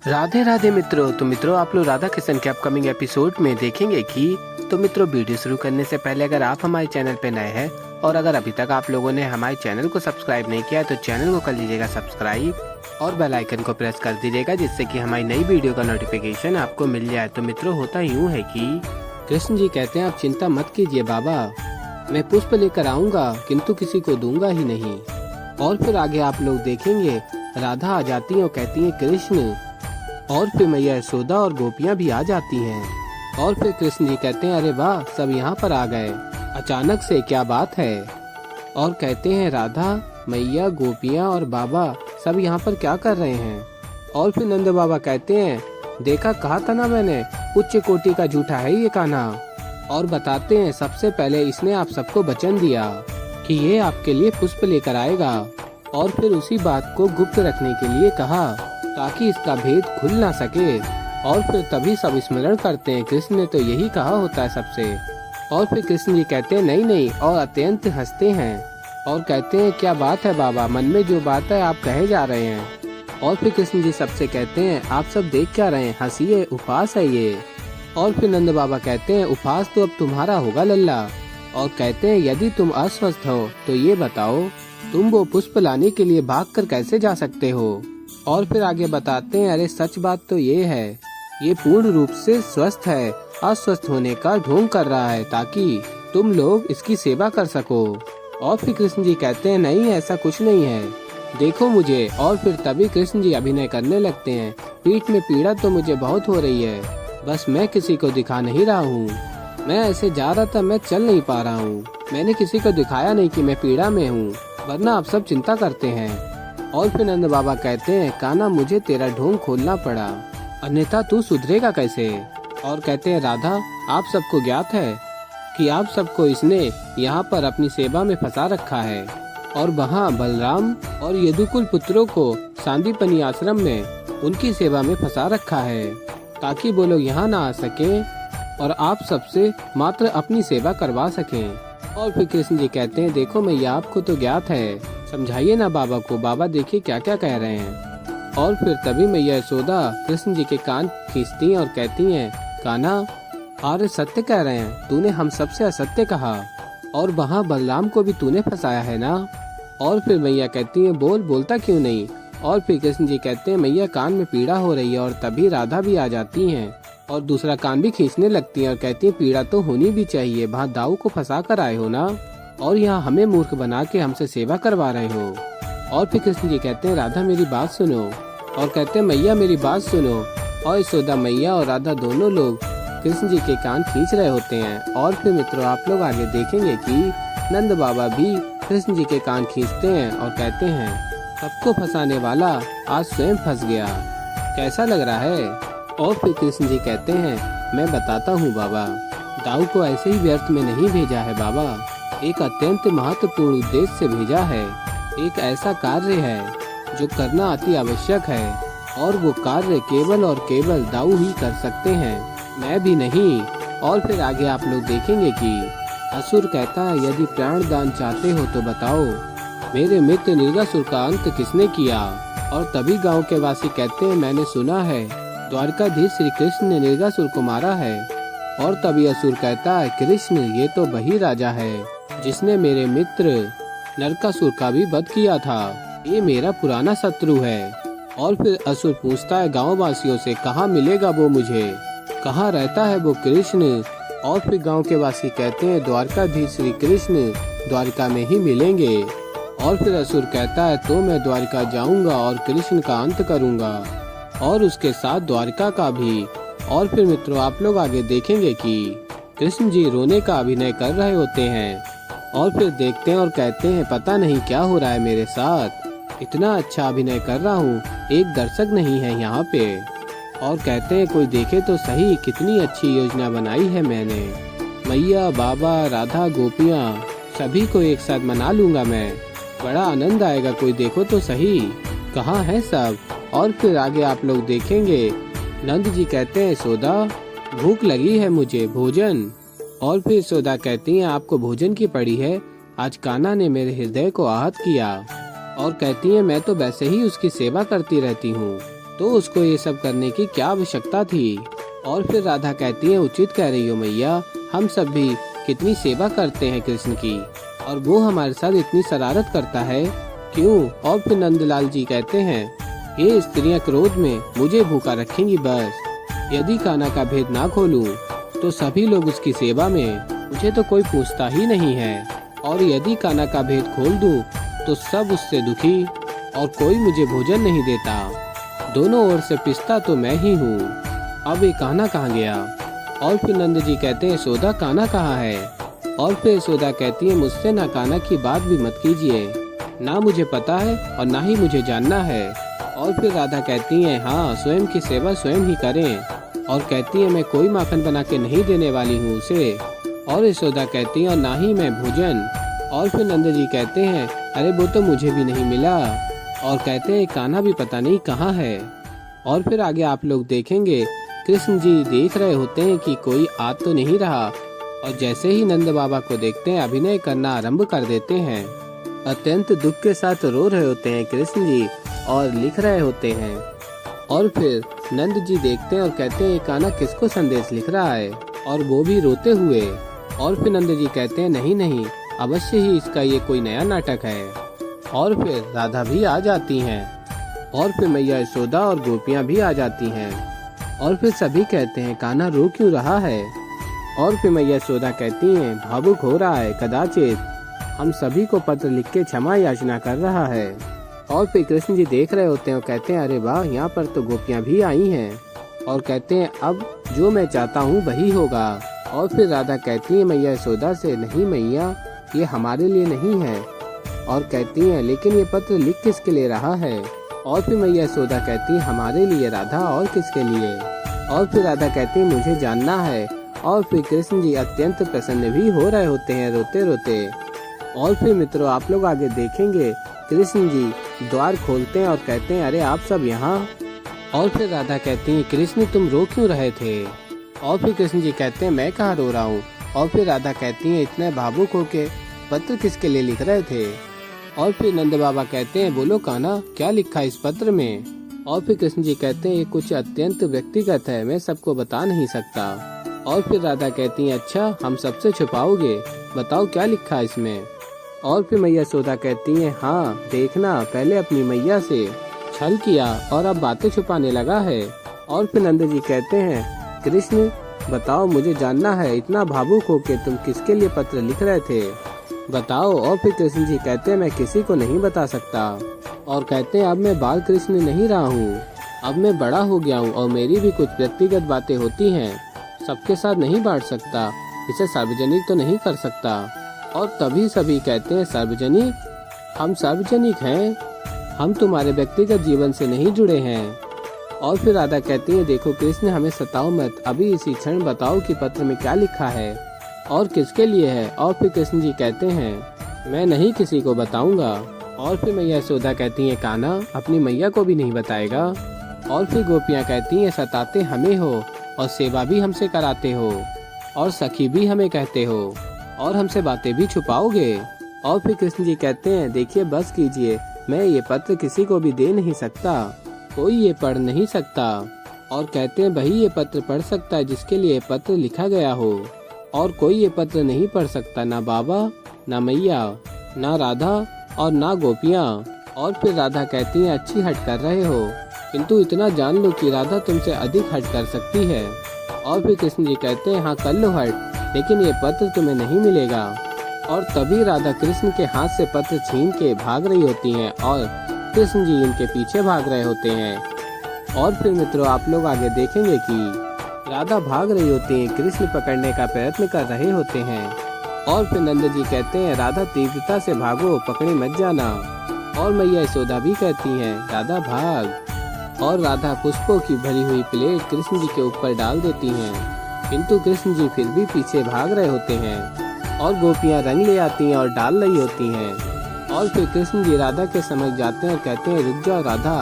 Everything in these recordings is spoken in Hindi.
राधे राधे मित्रों। तो मित्रों आप लोग राधा किशन के अपकमिंग एपिसोड में देखेंगे कि मित्रों वीडियो शुरू करने से पहले अगर आप हमारे चैनल पर नए हैं और अगर अभी तक आप लोगों ने हमारे चैनल को सब्सक्राइब नहीं किया है तो चैनल को कर लीजिएगा सब्सक्राइब और बेल आइकन को प्रेस कर दीजिएगा जिससे कि हमारी नई वीडियो का नोटिफिकेशन आपको मिल जाए। तो मित्रों होता यूँ है कि कृष्ण जी कहते हैं आप चिंता मत कीजिए बाबा, मैं पुष्प लेकर आऊँगा किंतु किसी को दूंगा ही नहीं। और फिर आगे आप लोग देखेंगे राधा आ जाती है और कहती है कृष्ण, और फिर मैया यशोदा और गोपियाँ भी आ जाती हैं। और फिर कृष्ण जी कहते हैं अरे वाह सब यहाँ पर आ गए, अचानक से क्या बात है। और कहते हैं राधा मैया गोपियाँ और बाबा सब यहाँ पर क्या कर रहे हैं। और फिर नंद बाबा कहते हैं देखा कहा था ना मैंने, उच्च कोटि का झूठा है ये कान्हा। और बताते हैं सबसे पहले इसने आप सबको वचन दिया कि ये आपके लिए पुष्प लेकर आएगा और फिर उसी बात को गुप्त रखने के लिए कहा ताकि इसका भेद खुल ना सके। और फिर तभी सब स्मरण करते हैं कृष्ण ने तो यही कहा होता है सबसे। और फिर कृष्ण जी कहते हैं नहीं नहीं और अत्यंत हंसते हैं और कहते हैं क्या बात है बाबा, मन में जो बात है आप कहे जा रहे हैं। और फिर कृष्ण जी सबसे कहते हैं आप सब देख क्या रहे हैं, हंसिए उपहास है ये। और फिर नंद बाबा कहते हैं उपहास तो अब तुम्हारा होगा लल्ला। और कहते हैं यदि तुम अस्वस्थ हो तो ये बताओ तुम वो पुष्प लाने के लिए भागकर कैसे जा सकते हो। और फिर आगे बताते हैं अरे सच बात तो ये है, ये पूर्ण रूप से स्वस्थ है, अस्वस्थ होने का ढोंग कर रहा है ताकि तुम लोग इसकी सेवा कर सको। और फिर कृष्ण जी कहते हैं नहीं ऐसा कुछ नहीं है, देखो मुझे। और फिर तभी कृष्ण जी अभिनय करने लगते हैं पीठ में पीड़ा तो मुझे बहुत हो रही है, बस मैं किसी को दिखा नहीं रहा हूँ, मैं ऐसे जा रहा था मैं चल नहीं पा रहा हूँ, मैंने किसी को दिखाया नहीं कि मैं पीड़ा में हूँ, वरना आप सब चिंता करते हैं। और फिर नंद बाबा कहते हैं कान्हा मुझे तेरा ढोंग खोलना पड़ा, अन्यथा तू सुधरेगा कैसे। और कहते हैं राधा आप सबको ज्ञात है कि आप सबको इसने यहाँ पर अपनी सेवा में फंसा रखा है और वहाँ बलराम और यदुकुल पुत्रों को सांदीपनी आश्रम में उनकी सेवा में फंसा रखा है ताकि वो लोग यहाँ ना आ सके और आप सबसे मात्र अपनी सेवा करवा सकें। और फिर कृष्ण जी कहते हैं देखो मैया आपको तो ज्ञात है, समझाइए ना बाबा को, बाबा देखिए क्या क्या कह रहे हैं। और फिर तभी मैया यशोदा कृष्ण जी के कान खींचती हैं और कहती हैं कान्हा आर्य सत्य कह रहे हैं, तूने हम सबसे असत्य कहा और वहाँ बलराम को भी तूने फंसाया है ना। और फिर मैया कहती हैं बोलता क्यों नहीं। और फिर कृष्ण जी कहते हैं मैया कान में पीड़ा हो रही है। और तभी राधा भी आ जाती हैं और दूसरा कान भी खींचने लगती हैं और कहती हैं पीड़ा तो होनी भी चाहिए, वहाँ दाऊ को फंसा कर आए हो ना और यहाँ हमें मूर्ख बना के हमसे सेवा करवा रहे हो। और फिर कृष्ण जी कहते हैं राधा मेरी बात सुनो। और कहते हैं मैया मेरी बात सुनो। और यशोदा मैया और राधा दोनों लोग कृष्ण जी के कान खींच रहे होते हैं। और फिर मित्रों आप लोग आगे देखेंगे कि नंद बाबा भी कृष्ण जी के कान खींचते हैं और कहते हैं सबको फंसाने वाला आज स्वयं फंस गया, कैसा लग रहा है। और फिर कृष्ण जी कहते हैं मैं बताता हूँ बाबा, दाऊ को ऐसे ही व्यर्थ में नहीं भेजा है बाबा, एक अत्यंत महत्वपूर्ण उद्देश्य से भेजा है। एक ऐसा कार्य है जो करना अति आवश्यक है और वो कार्य केवल और केवल दाऊ ही कर सकते हैं, मैं भी नहीं। और फिर आगे आप लोग देखेंगे कि असुर कहता है यदि प्राण दान चाहते हो तो बताओ मेरे मित्र निर्गासुर का अंत किसने किया। और तभी गांव के वासी कहते हैं मैंने सुना है द्वारकाधीश श्री कृष्ण ने निर्गासुर को मारा है। और तभी असुर कहता है कृष्ण ये तो वही राजा है जिसने मेरे मित्र नरकासुर का भी वध किया था, ये मेरा पुराना शत्रु है। और फिर असुर पूछता है गाँव वासियों से कहाँ मिलेगा वो मुझे, कहाँ रहता है वो कृष्ण। और फिर गांव के वासी कहते हैं द्वारकाधीश श्री कृष्ण द्वारका में ही मिलेंगे। और फिर असुर कहता है तो मैं द्वारका जाऊंगा और कृष्ण का अंत करूंगा और उसके साथ द्वारका का भी। और फिर मित्रों आप लोग आगे देखेंगे कि कृष्ण जी रोने का अभिनय कर रहे होते हैं और फिर देखते हैं और कहते हैं पता नहीं क्या हो रहा है मेरे साथ, इतना अच्छा अभिनय कर रहा हूँ, एक दर्शक नहीं है यहाँ पे। और कहते हैं कोई देखे तो सही कितनी अच्छी योजना बनाई है मैंने, मैया बाबा राधा गोपियाँ सभी को एक साथ मना लूंगा मैं, बड़ा आनंद आएगा, कोई देखो तो सही कहाँ है सब। और फिर आगे आप लोग देखेंगे नंद जी कहते हैं यशोदा भूख लगी है मुझे, भोजन। और फिर यशोदा कहती हैं आपको भोजन की पड़ी है, आज कान्हा ने मेरे हृदय को आहत किया। और कहती है मैं तो वैसे ही उसकी सेवा करती रहती हूँ, तो उसको ये सब करने की क्या आवश्यकता थी। और फिर राधा कहती है उचित कह रही हो मैया, हम सब भी कितनी सेवा करते हैं कृष्ण की, और वो हमारे साथ इतनी शरारत करता है क्यों। और फिर नंदलाल जी कहते हैं ये स्त्रियां क्रोध में मुझे भूखा रखेंगी बस। यदि कान्हा का भेद ना खोलूं तो सभी लोग उसकी सेवा में, मुझे तो कोई पूछता ही नहीं है। और यदि कान्हा का भेद खोल दूं तो सब उससे दुखी और कोई मुझे भोजन नहीं देता। दोनों ओर से पिसता तो मैं ही हूँ। अब ये कान्हा कहाँ गया। और फिर नंद जी कहते हैं यशोदा कान्हा कहाँ है। और फिर यशोदा कहती है मुझसे ना कान्हा की बात भी मत कीजिए, ना मुझे पता है और ना ही मुझे जानना है। और फिर राधा कहती है हाँ स्वयं की सेवा स्वयं ही करें। और कहती है मैं कोई माखन बना के नहीं देने वाली हूँ उसे। और यशोदा कहती है और ना ही मैं भोजन। और फिर नंद जी कहते हैं अरे वो तो मुझे भी नहीं मिला। और कहते हैं कान्हा भी पता नहीं कहाँ है। और फिर आगे आप लोग देखेंगे कृष्ण जी देख रहे होते हैं कि कोई आ तो नहीं रहा, और जैसे ही नंद बाबा को देखते हैं अभिनय करना आरंभ कर देते हैं। अत्यंत दुख के साथ रो रहे होते हैं कृष्ण जी और लिख रहे होते हैं। और फिर नंद जी देखते हैं और कहते हैं कान्हा किसको संदेश लिख रहा है, और वो भी रोते हुए। और फिर नंद जी कहते हैं नहीं नहीं अवश्य ही इसका ये कोई नया नाटक है। और फिर राधा भी आ जाती हैं, और फिर मैया यशोदा और गोपियां भी आ जाती हैं। और फिर सभी कहते हैं कान्हा रो क्यों रहा है। और फिर मैया यशोदा कहती हैं भावुक हो रहा है, कदाचित हम सभी को पत्र लिख के क्षमा याचना कर रहा है। और फिर कृष्ण जी देख रहे होते हैं और कहते हैं अरे वाह यहाँ पर तो गोपियां भी आई हैं। और कहते हैं अब जो मैं चाहता हूँ वही होगा। और फिर राधा कहती है मैया यशोदा से नहीं मैया ये हमारे लिए नहीं है। और कहती है लेकिन ये पत्र लिख किसके लिए रहा है। और फिर मैया यशोदा कहती है हमारे लिए राधा, और किसके लिए। और फिर राधा कहती है मुझे जानना है। और फिर कृष्ण जी अत्यंत प्रसन्न भी हो रहे होते हैं रोते रोते। और फिर मित्रों आप लोग आगे देखेंगे कृष्ण जी द्वार खोलते हैं और कहते हैं अरे आप सब यहाँ। और फिर राधा कहती है कृष्ण तुम रो क्यों रहे थे। और फिर कृष्ण जी कहते हैं मैं कहाँ रो रहा हूँ। और फिर राधा कहती है इतने भावुक होके पत्र किसके लिए लिख रहे थे। और फिर नंद बाबा कहते हैं बोलो कान्हा क्या लिखा इस पत्र में। और फिर कृष्ण जी कहते हैं ये कुछ अत्यंत व्यक्तिगत है, मैं सबको बता नहीं सकता। और फिर राधा कहती है अच्छा हम सबसे छुपाओगे, बताओ क्या लिखा है इसमें। और फिर मैया यशोदा कहती है हाँ देखना पहले अपनी मैया से छल किया और अब बातें छुपाने लगा है। और फिर नंद जी कहते हैं कृष्ण बताओ मुझे जानना है, इतना भावुक हो के तुम किसके लिए पत्र लिख रहे थे बताओ। और फिर कृष्ण जी कहते हैं मैं किसी को नहीं बता सकता। और कहते हैं अब मैं बाल कृष्ण नहीं रहा हूँ, अब मैं बड़ा हो गया हूँ और मेरी भी कुछ व्यक्तिगत बातें होती हैं, सबके साथ नहीं बांट सकता, इसे सार्वजनिक तो नहीं कर सकता। और तभी सभी कहते हैं सार्वजनिक, हम सार्वजनिक हैं, हम तुम्हारे व्यक्तिगत जीवन से नहीं जुड़े हैं। और फिर राधा कहती है देखो कृष्ण हमें सताओ मत, अभी इसी क्षण बताओ कि पत्र में क्या लिखा है और किसके लिए है। और फिर कृष्ण जी कहते हैं मैं नहीं किसी को बताऊंगा। और फिर मैया यशोदा कहती है कान्हा अपनी मैया को भी नहीं बताएगा। और फिर गोपियाँ कहती हैं सताते हमें हो और सेवा भी हमसे कराते हो और सखी भी हमें कहते हो और हमसे बातें भी छुपाओगे। और फिर कृष्ण जी कहते हैं देखिए बस कीजिए, मैं ये पत्र किसी को भी दे नहीं सकता, कोई ये पढ़ नहीं सकता। और कहते हैं वही ये पत्र पढ़ सकता है जिसके लिए पत्र लिखा गया हो, और कोई ये पत्र नहीं पढ़ सकता, ना बाबा ना मैया ना राधा और ना गोपियाँ। और फिर राधा कहती है अच्छी हट कर रहे हो, किंतु इतना जान लो कि राधा तुमसे अधिक हट कर सकती है। और फिर कृष्ण जी कहते हैं हाँ कर लो हट, लेकिन ये पत्र तुम्हें नहीं मिलेगा। और तभी राधा कृष्ण के हाथ से पत्र छीन के भाग रही होती हैं और कृष्ण जी इनके पीछे भाग रहे होते हैं। और फिर मित्रों आप लोग आगे देखेंगे कि राधा भाग रही होती है, कृष्ण पकड़ने का प्रयत्न कर रहे होते हैं। और फिर नंद जी कहते हैं राधा तीव्रता से भागो, पकड़े मत जाना। और मैया यशोदा भी कहती हैं राधा भाग। और राधा पुष्पों की भरी हुई प्लेट कृष्ण जी के ऊपर डाल देती हैं, किंतु कृष्ण जी फिर भी पीछे भाग रहे होते हैं। और गोपियां रंग ले आती हैं और डाल रही होती हैं। और फिर कृष्ण जी राधा के समझ जाते हैं और कहते हैं रुक जाओ राधा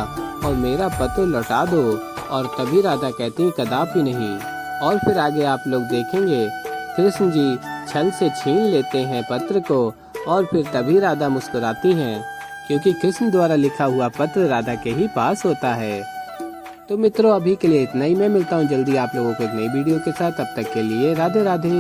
और मेरा पत्र लौटा दो। और तभी राधा कहती है कदापि नहीं। और फिर आगे आप लोग देखेंगे कृष्ण जी छल से छीन लेते हैं पत्र को। और फिर तभी राधा मुस्कुराती हैं, क्योंकि कृष्ण द्वारा लिखा हुआ पत्र राधा के ही पास होता है। तो मित्रों अभी के लिए इतना ही। मैं मिलता हूँ जल्दी आप लोगों को एक नई वीडियो के साथ। तब तक के लिए राधे राधे।